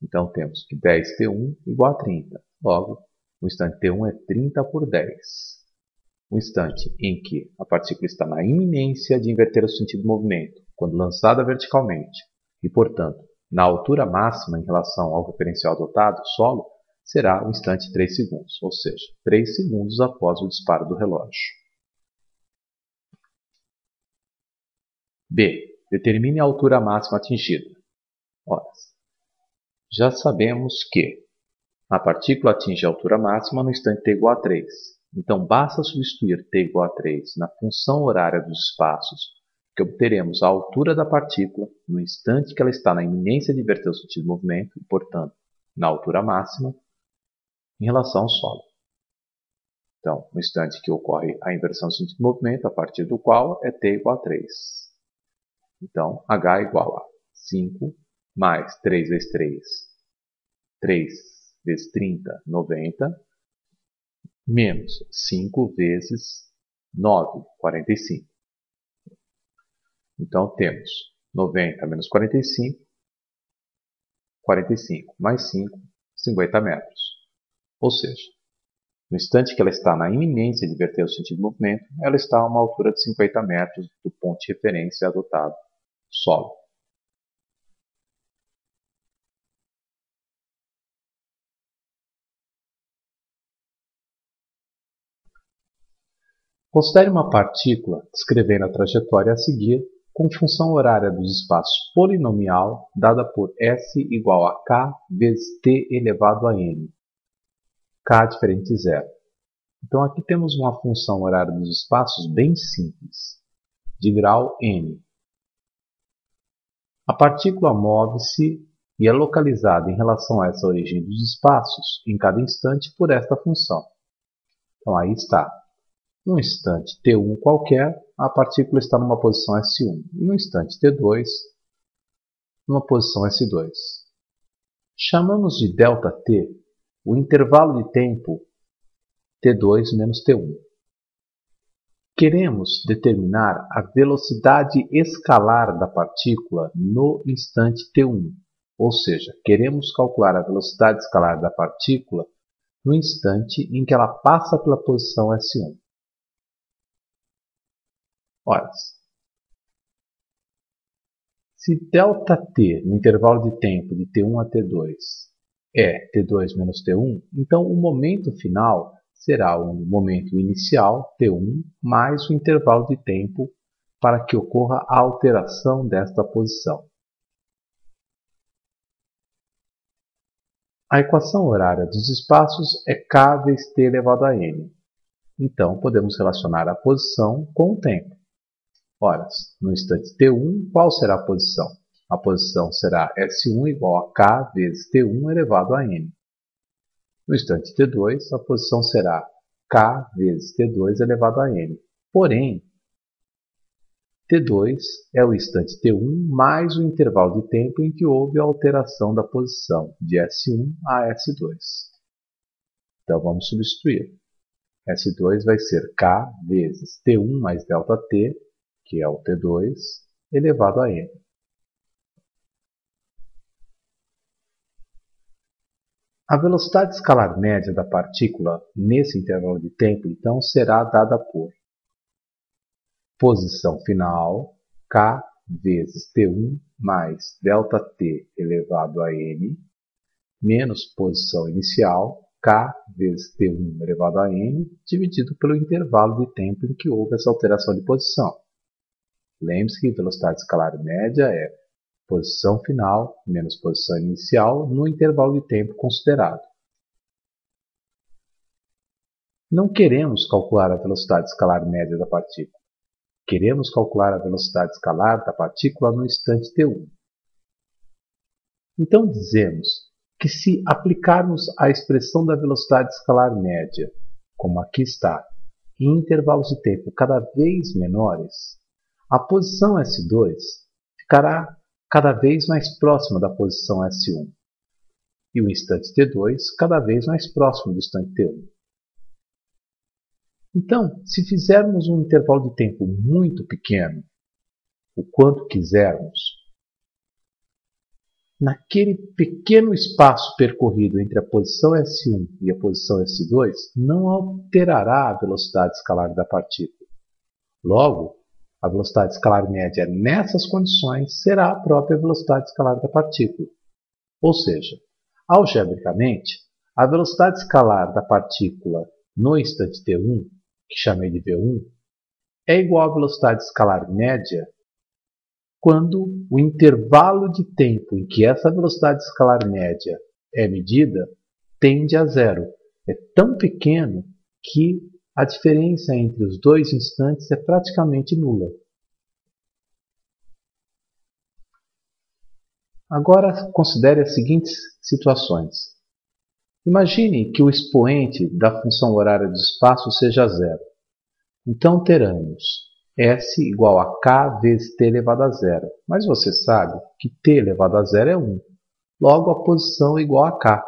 Então temos que 10t1 igual a 30. Logo, o instante t1 é 30 por 10. O instante em que a partícula está na iminência de inverter o sentido do movimento, quando lançada verticalmente, e, portanto, na altura máxima em relação ao referencial adotado, solo, será o instante 3 segundos, ou seja, 3 segundos após o disparo do relógio. B. Determine a altura máxima atingida. Ora, já sabemos que a partícula atinge a altura máxima no instante t igual a 3. Então, basta substituir t igual a 3 na função horária dos espaços, que obteremos a altura da partícula no instante que ela está na iminência de inverter o sentido do movimento e, portanto, na altura máxima, em relação ao solo. Então, no instante que ocorre a inversão do sentido do movimento, a partir do qual é t igual a 3. Então, h igual a 5 mais 3 vezes 3, 3 vezes 30, 90, menos 5 vezes 9, 45. Então, temos 90 menos 45, 45 mais 5, 50 metros. Ou seja, no instante que ela está na iminência de inverter o sentido do movimento, ela está a uma altura de 50 metros do ponto de referência adotado, solo. Considere uma partícula descrevendo a trajetória a seguir com função horária dos espaços polinomial dada por S igual a K vezes T elevado a N. K diferente de zero. Então aqui temos uma função horária dos espaços bem simples, de grau N. A partícula move-se e é localizada em relação a essa origem dos espaços em cada instante por esta função. Então aí está. No instante t1 qualquer, a partícula está numa posição S1 e no instante t2, numa posição S2. Chamamos de ΔT o intervalo de tempo t2 menos t1. Queremos determinar a velocidade escalar da partícula no instante t1, ou seja, queremos calcular a velocidade escalar da partícula no instante em que ela passa pela posição S1. Ora, se ΔT no intervalo de tempo de t1 a t2 é t2 menos t1, então o momento final será o momento inicial, t1, mais o intervalo de tempo para que ocorra a alteração desta posição. A equação horária dos espaços é k vezes t elevado a n. Então, podemos relacionar a posição com o tempo. Ora, no instante t1, qual será a posição? A posição será S1 igual a K vezes T1 elevado a N. No instante t2, a posição será K vezes T2 elevado a N. Porém, t2 é o instante t1 mais o intervalo de tempo em que houve a alteração da posição de S1 a S2. Então, vamos substituir. S2 vai ser K vezes T1 mais ΔT, que é o T2, elevado a N. A velocidade escalar média da partícula nesse intervalo de tempo, então, será dada por posição final, K vezes T1 mais ΔT elevado a N, menos posição inicial, K vezes T1 elevado a N, dividido pelo intervalo de tempo em que houve essa alteração de posição. Lembre-se que velocidade escalar média é posição final menos posição inicial no intervalo de tempo considerado. Não queremos calcular a velocidade escalar média da partícula. Queremos calcular a velocidade escalar da partícula no instante t1. Então dizemos que se aplicarmos a expressão da velocidade escalar média, como aqui está, em intervalos de tempo cada vez menores, a posição S2 ficará cada vez mais próxima da posição S1 e o instante t2 cada vez mais próximo do instante t1. Então, se fizermos um intervalo de tempo muito pequeno, o quanto quisermos, naquele pequeno espaço percorrido entre a posição S1 e a posição S2, não alterará a velocidade escalar da partícula. Logo, a velocidade escalar média nessas condições será a própria velocidade escalar da partícula. Ou seja, algebricamente, a velocidade escalar da partícula no instante t1, que chamei de v1, é igual à velocidade escalar média quando o intervalo de tempo em que essa velocidade escalar média é medida tende a zero. É tão pequeno que a diferença entre os dois instantes é praticamente nula. Agora considere as seguintes situações. Imagine que o expoente da função horária do espaço seja zero. Então teremos S igual a K vezes T elevado a zero. Mas você sabe que T elevado a zero é 1. Logo, a posição é igual a K.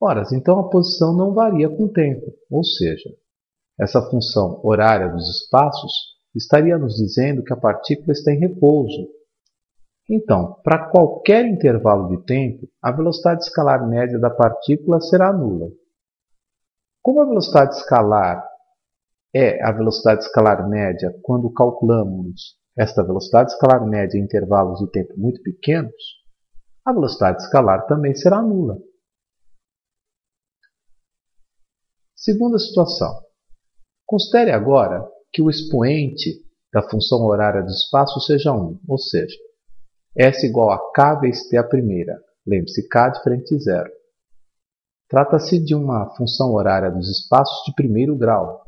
Ora, então a posição não varia com o tempo. Ou seja, essa função horária dos espaços estaria nos dizendo que a partícula está em repouso. Então, para qualquer intervalo de tempo, a velocidade escalar média da partícula será nula. Como a velocidade escalar é a velocidade escalar média quando calculamos esta velocidade escalar média em intervalos de tempo muito pequenos, a velocidade escalar também será nula. Segunda situação. Considere agora que o expoente da função horária do espaço seja 1, ou seja, S igual a K vezes T a primeira. Lembre-se, K diferente de zero. Trata-se de uma função horária dos espaços de primeiro grau.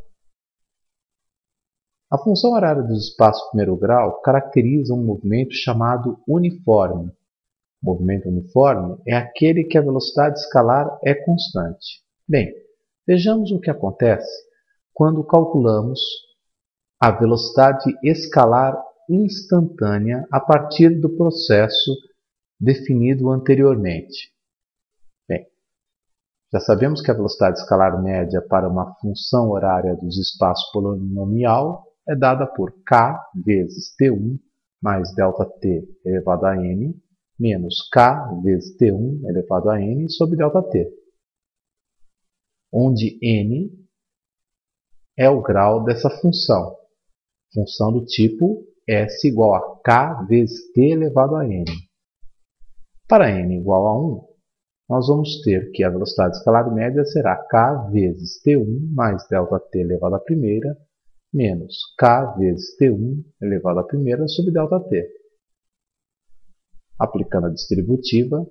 A função horária dos espaços de primeiro grau caracteriza um movimento chamado uniforme. O movimento uniforme é aquele que a velocidade escalar é constante. Bem, vejamos o que acontece quando calculamos a velocidade escalar instantânea a partir do processo definido anteriormente. Bem, já sabemos que a velocidade escalar média para uma função horária dos espaços polinomial é dada por k vezes t1 mais ΔT elevado a n menos k vezes t1 elevado a n sobre ΔT, onde n é o grau dessa função do tipo S igual a K vezes T elevado a N. Para N igual a 1, nós vamos ter que a velocidade escalar média será K vezes T1 mais ΔT elevado à primeira menos K vezes T1 elevado à primeira sobre ΔT. Aplicando a distributiva,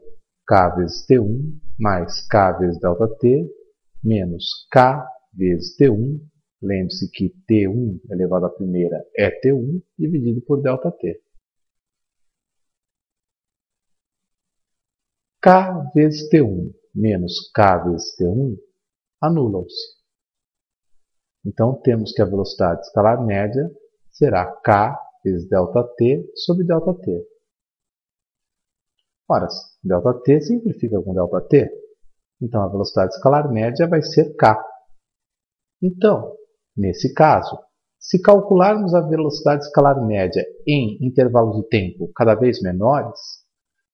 K vezes T1 mais K vezes ΔT menos K vezes T1. Lembre-se que T1 elevado à primeira é T1 dividido por ΔT. K vezes T1 menos K vezes T1 anulam-se. Então temos que a velocidade escalar média será K vezes ΔT sobre ΔT. Ora, ΔT simplifica com ΔT. Então a velocidade escalar média vai ser K. Então, nesse caso, se calcularmos a velocidade escalar média em intervalos de tempo cada vez menores,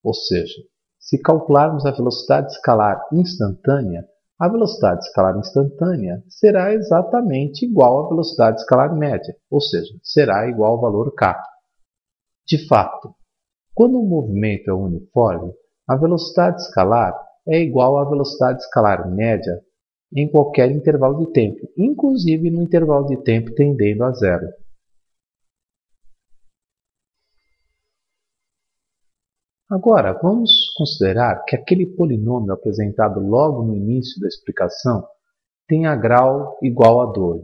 ou seja, se calcularmos a velocidade escalar instantânea, a velocidade escalar instantânea será exatamente igual à velocidade escalar média, ou seja, será igual ao valor k. De fato, quando o movimento é uniforme, a velocidade escalar é igual à velocidade escalar média em qualquer intervalo de tempo, inclusive no intervalo de tempo tendendo a zero. Agora, vamos considerar que aquele polinômio apresentado logo no início da explicação tenha grau igual a 2.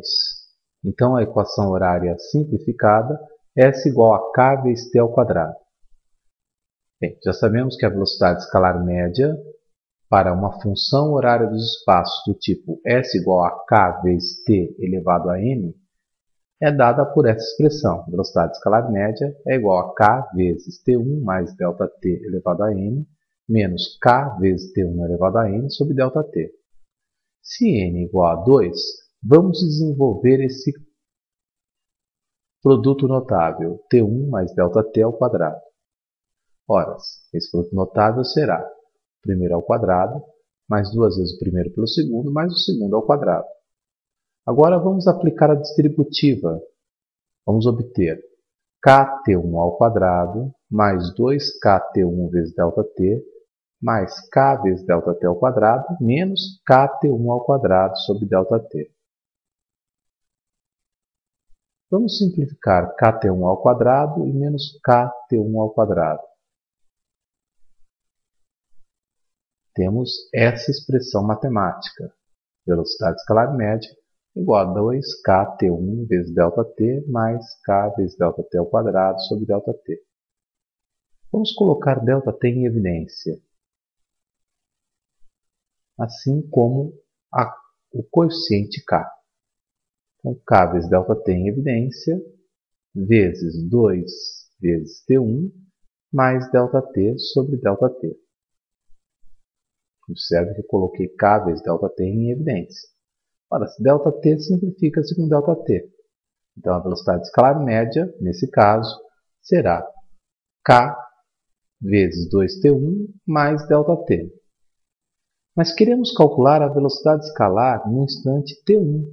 Então, a equação horária simplificada é S igual a K vezes T ao quadrado. Bem, já sabemos que a velocidade escalar média para uma função horária dos espaços do tipo S igual a K vezes T elevado a N é dada por essa expressão. Velocidade escalar média é igual a K vezes T1 mais ΔT elevado a N menos K vezes T1 elevado a N sobre ΔT. Se N igual a 2, vamos desenvolver esse Produto notável T1 mais ΔT ao quadrado. Ora, esse produto notável será o primeiro ao quadrado, mais duas vezes o primeiro pelo segundo, mais o segundo ao quadrado. Agora vamos aplicar a distributiva. Vamos obter kt1 ao quadrado mais 2kt1 vezes ΔT mais k vezes ΔT ao quadrado menos kt1 ao quadrado sobre ΔT. Vamos simplificar kt1 ao quadrado e menos kt1 ao quadrado. Temos essa expressão matemática. Velocidade escalar média igual a 2kt1 vezes ΔT mais k vezes ΔT ao quadrado sobre ΔT. Vamos colocar ΔT em evidência, assim como o coeficiente k. Então, k vezes ΔT em evidência, vezes 2 vezes T1, mais ΔT sobre ΔT. Observe que eu coloquei k vezes ΔT em evidência. Ora, ΔT simplifica-se com ΔT. Então, a velocidade escalar média, nesse caso, será k vezes 2T1 mais ΔT. Mas queremos calcular a velocidade escalar no instante T1.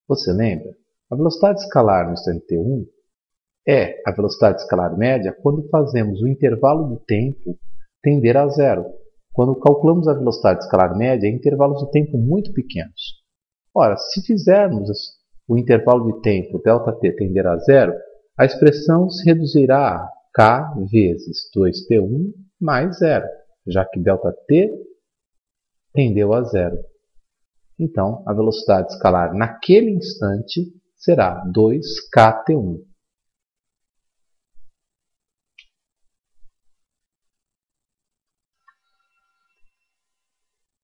Você lembra? A velocidade escalar no instante T1 é a velocidade escalar média quando fazemos o intervalo do tempo tender a zero. Quando calculamos a velocidade escalar média em intervalos de tempo muito pequenos. Ora, se fizermos o intervalo de tempo ΔT tender a zero, a expressão se reduzirá a k vezes 2T1 mais zero, já que ΔT tendeu a zero. Então, a velocidade escalar naquele instante será 2kt1.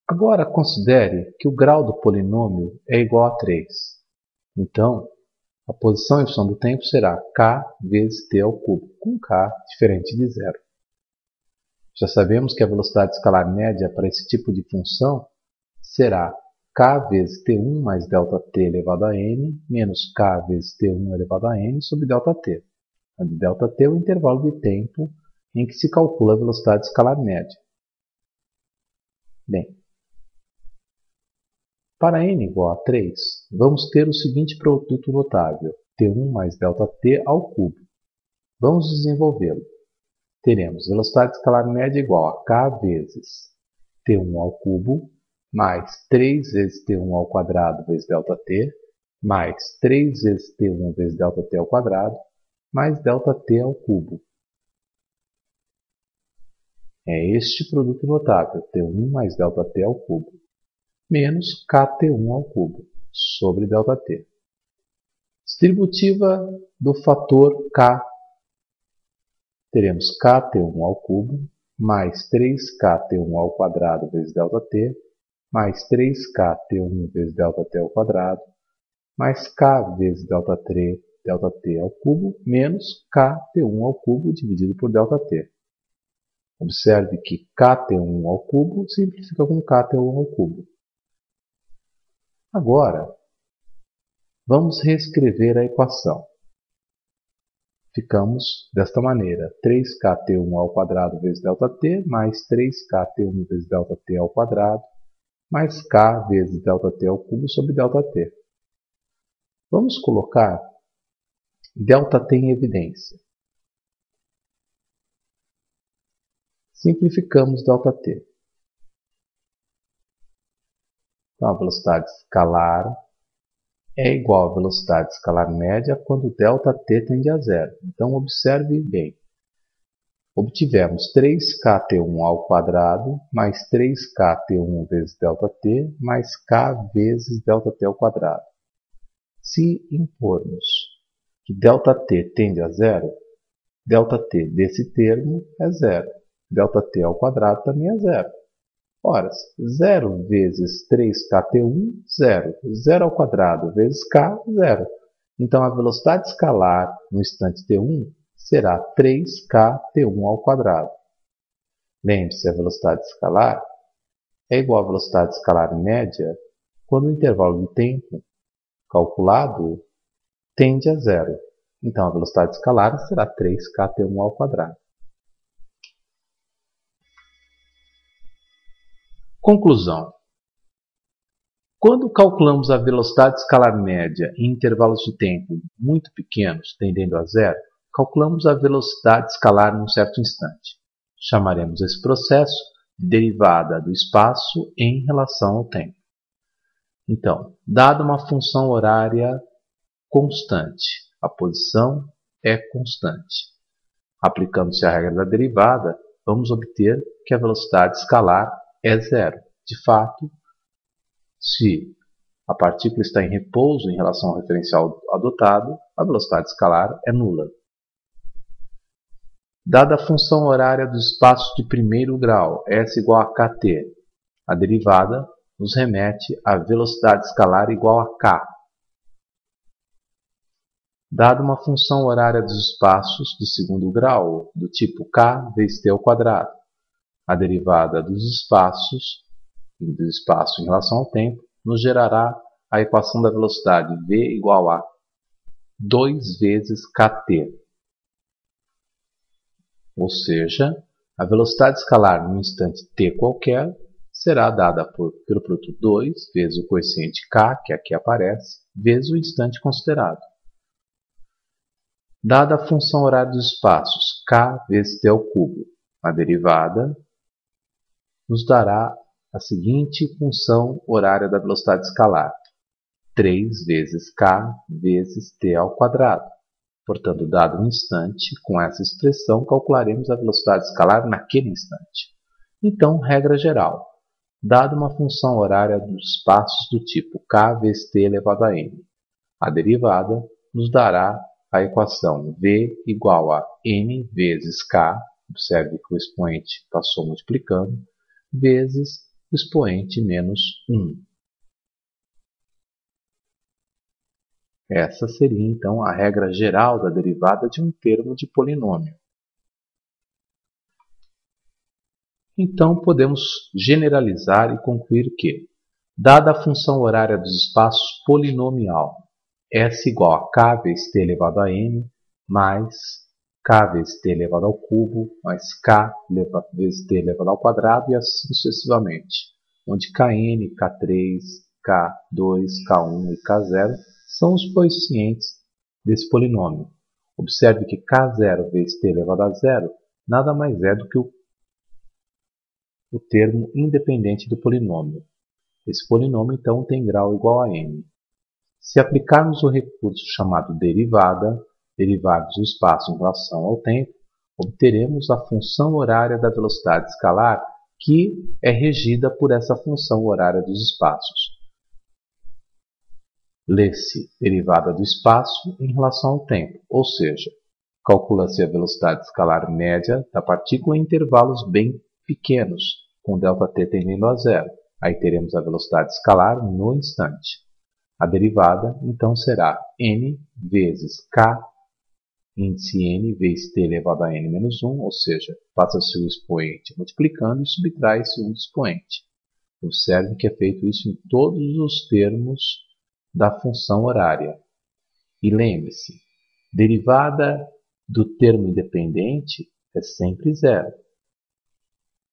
Agora, considere que o grau do polinômio é igual a 3. Então, a posição em função do tempo será k vezes t ao cubo, com k diferente de zero. Já sabemos que a velocidade escalar média para esse tipo de função será k vezes t1 mais ΔT elevado a n, menos k vezes t1 elevado a n sobre ΔT, onde ΔT é o intervalo de tempo em que se calcula a velocidade escalar média. Bem, para n igual a 3, vamos ter o seguinte produto notável, T1 mais ΔT ao cubo. Vamos desenvolvê-lo. Teremos velocidade escalar média igual a k vezes T1 ao cubo, mais 3 vezes T1 ao quadrado vezes ΔT, mais 3 vezes T1 vezes ΔT ao quadrado, mais ΔT ao cubo. É este produto notável, T1 mais ΔT ao cubo, menos kt1 ao cubo, sobre ΔT. Distributiva do fator k. Teremos kt1 ao cubo, mais 3kt1 ao quadrado vezes ΔT, mais 3kt1 vezes ΔT ao quadrado, mais k vezes ΔT ao cubo, menos kt1 ao cubo dividido por ΔT. Observe que kt1 ao cubo simplifica com kt1 ao cubo. Agora, vamos reescrever a equação. Ficamos desta maneira, 3kt1 ao quadrado vezes ΔT, mais 3kt1 vezes ΔT ao quadrado, mais k vezes ΔT ao cubo sobre ΔT. Vamos colocar ΔT em evidência. Simplificamos ΔT. Então, a velocidade escalar é igual à velocidade escalar média quando ΔT tende a zero. Então, observe bem. Obtivemos 3kt1 ao quadrado mais 3kt1 vezes ΔT mais k vezes ΔT ao quadrado. Se impormos que ΔT tende a zero, ΔT desse termo é zero. ΔT ao quadrado também é zero. Ora, 0 vezes 3kt1, 0. 0 ao quadrado vezes k, 0. Então, a velocidade escalar no instante t1 será 3kt1 ao quadrado. Lembre-se, a velocidade escalar é igual à velocidade escalar média quando o intervalo de tempo calculado tende a zero. Então, a velocidade escalar será 3kt1 ao quadrado. Conclusão. Quando calculamos a velocidade escalar média em intervalos de tempo muito pequenos, tendendo a zero, calculamos a velocidade escalar num certo instante. Chamaremos esse processo de derivada do espaço em relação ao tempo. Então, dada uma função horária constante, a posição é constante. Aplicando-se a regra da derivada, vamos obter que a velocidade escalar é zero. De fato, se a partícula está em repouso em relação ao referencial adotado, a velocidade escalar é nula. Dada a função horária dos espaços de primeiro grau, S igual a kt, a derivada nos remete à velocidade escalar igual a k. Dada uma função horária dos espaços de segundo grau, do tipo k vezes t ao quadrado, a derivada dos espaços e do espaço em relação ao tempo nos gerará a equação da velocidade v igual a 2 vezes kt. Ou seja, a velocidade escalar num instante t qualquer será dada pelo produto 2 vezes o coeficiente k, que aqui aparece, vezes o instante considerado. Dada a função horária dos espaços k vezes t ao cubo, a derivada nos dará a seguinte função horária da velocidade escalar: 3 vezes k vezes t ao quadrado. Portanto, dado um instante, com essa expressão, calcularemos a velocidade escalar naquele instante. Então, regra geral. Dada uma função horária dos espaços do tipo k vezes t elevado a n, a derivada nos dará a equação v igual a n vezes k, observe que o expoente passou multiplicando, vezes o expoente menos 1. Essa seria, então, a regra geral da derivada de um termo de polinômio. Então, podemos generalizar e concluir que, dada a função horária dos espaços polinomial, S igual a k vezes t elevado a n, mais k vezes t elevado ao cubo, mais k vezes t elevado ao quadrado, e assim sucessivamente, onde kn, k3, k2, k1 e k0 são os coeficientes desse polinômio. Observe que k0 vezes t elevado a zero nada mais é do que o termo independente do polinômio. Esse polinômio, então, tem grau igual a n. Se aplicarmos o recurso chamado derivada, derivarmos o espaço em relação ao tempo, obteremos a função horária da velocidade escalar, que é regida por essa função horária dos espaços. Lê-se derivada do espaço em relação ao tempo, ou seja, calcula-se a velocidade escalar média da partícula em intervalos bem pequenos, com ΔT tendendo a zero. Aí teremos a velocidade escalar no instante. A derivada, então, será n vezes k índice n vezes t elevado a n menos 1, ou seja, passa-se o expoente multiplicando e subtrai-se um do expoente. Observe que é feito isso em todos os termos da função horária. E lembre-se, derivada do termo independente é sempre zero.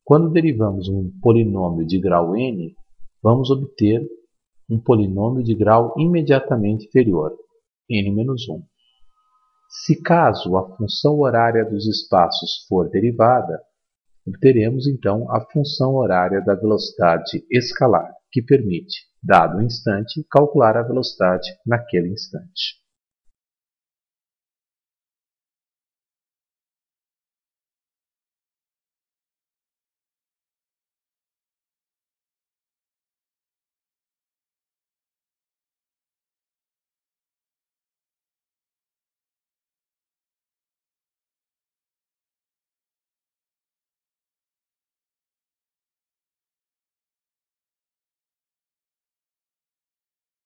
Quando derivamos um polinômio de grau n, vamos obter um polinômio de grau imediatamente inferior, n-1. Se caso a função horária dos espaços for derivada, obteremos então a função horária da velocidade escalar, que permite, dado o instante, calcular a velocidade naquele instante.